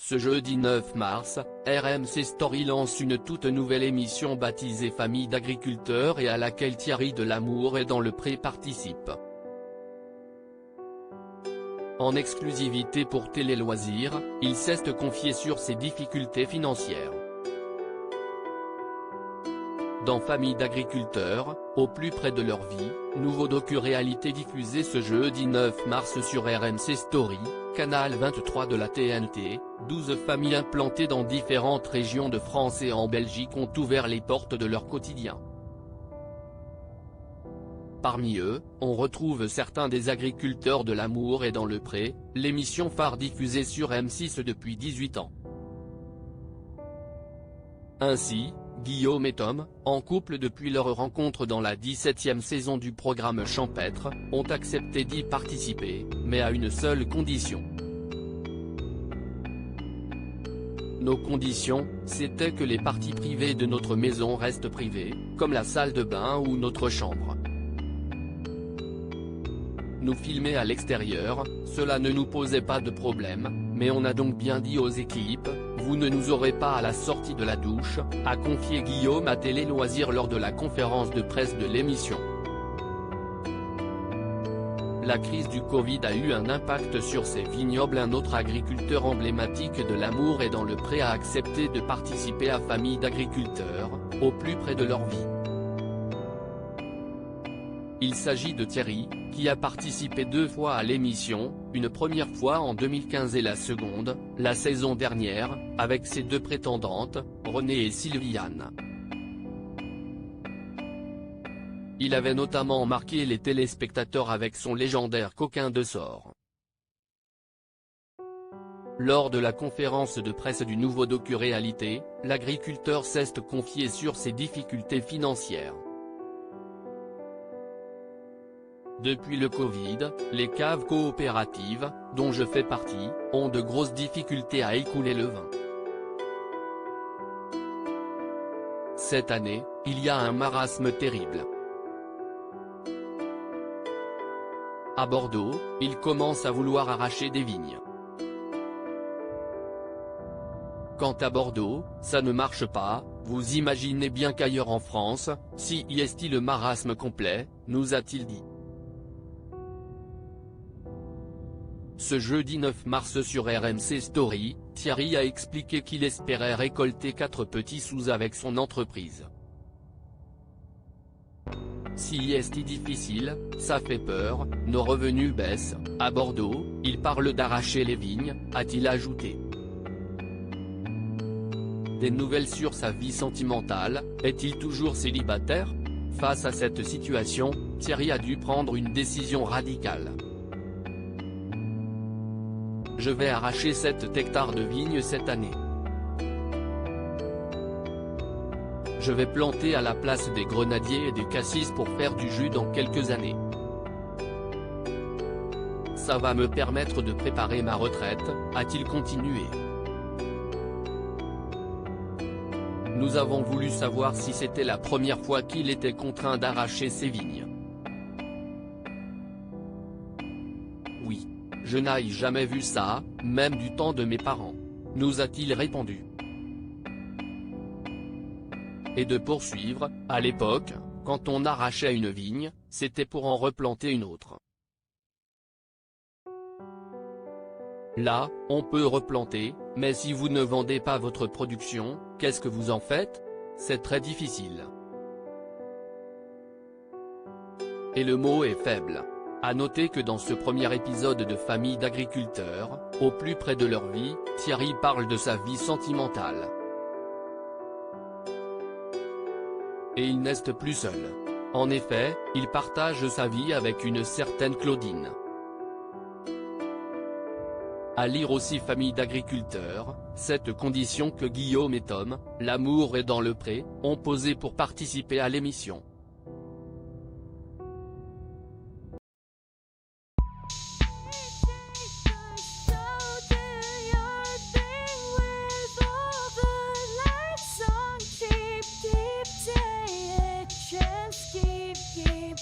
Ce jeudi 9 mars, RMC Story lance une toute nouvelle émission baptisée Famille d'agriculteurs et à laquelle Thierry Delamour et Dans le Pré participe. En exclusivité pour Télé Loisirs, il s'est confié sur ses difficultés financières. Dans Famille d'agriculteurs, au plus près de leur vie, nouveau docu-réalité diffusé ce jeudi 9 mars sur RMC Story, canal 23 de la TNT, 12 familles implantées dans différentes régions de France et en Belgique ont ouvert les portes de leur quotidien. Parmi eux, on retrouve certains des agriculteurs de l'Amour et Dans le Pré, l'émission phare diffusée sur M6 depuis 18 ans. Ainsi, Guillaume et Tom, en couple depuis leur rencontre dans la 17e saison du programme champêtre, ont accepté d'y participer, mais à une seule condition. Nos conditions, c'était que les parties privées de notre maison restent privées, comme la salle de bain ou notre chambre. Nous filmer à l'extérieur, cela ne nous posait pas de problème, mais on a donc bien dit aux équipes, vous ne nous aurez pas à la sortie de la douche, a confié Guillaume à Télé Loisirs lors de la conférence de presse de l'émission. La crise du Covid a eu un impact sur ces vignobles. Un autre agriculteur emblématique de l'Amour et Dans le Pré a accepté de participer à Famille d'agriculteurs, au plus près de leur vie. Il s'agit de Thierry, qui a participé 2 fois à l'émission, une première fois en 2015 et la seconde, la saison dernière, avec ses 2 prétendantes, Renée et Sylviane. Il avait notamment marqué les téléspectateurs avec son légendaire coquin de sort. Lors de la conférence de presse du nouveau docu-réalité, l'agriculteur s'est confié sur ses difficultés financières. Depuis le Covid, les caves coopératives, dont je fais partie, ont de grosses difficultés à écouler le vin. Cette année, il y a un marasme terrible. À Bordeaux, ils commencent à vouloir arracher des vignes. Quant à Bordeaux, ça ne marche pas, vous imaginez bien qu'ailleurs en France, si y est-il le marasme complet, nous a-t-il dit. Ce jeudi 9 mars sur RMC Story, Thierry a expliqué qu'il espérait récolter 4 petits sous avec son entreprise. Si est difficile, ça fait peur, nos revenus baissent, à Bordeaux, il parle d'arracher les vignes, a-t-il ajouté. Des nouvelles sur sa vie sentimentale, est-il toujours célibataire? Face à cette situation, Thierry a dû prendre une décision radicale. Je vais arracher 7 hectares de vignes cette année. Je vais planter à la place des grenadiers et des cassis pour faire du jus dans quelques années. Ça va me permettre de préparer ma retraite, a-t-il continué. Nous avons voulu savoir si c'était la première fois qu'il était contraint d'arracher ses vignes. Oui. Je n'ai jamais vu ça, même du temps de mes parents, nous a-t-il répondu. Et de poursuivre, à l'époque, quand on arrachait une vigne, c'était pour en replanter une autre. Là, on peut replanter, mais si vous ne vendez pas votre production, qu'est-ce que vous en faites? C'est très difficile. Et le mot est faible. À noter que dans ce premier épisode de Famille d'agriculteurs, au plus près de leur vie, Thierry parle de sa vie sentimentale. Et il n'est plus seul. En effet, il partage sa vie avec une certaine Claudine. À lire aussi Famille d'agriculteurs, cette condition que Guillaume et Tom, l'Amour et Dans le Pré, ont posée pour participer à l'émission. Keep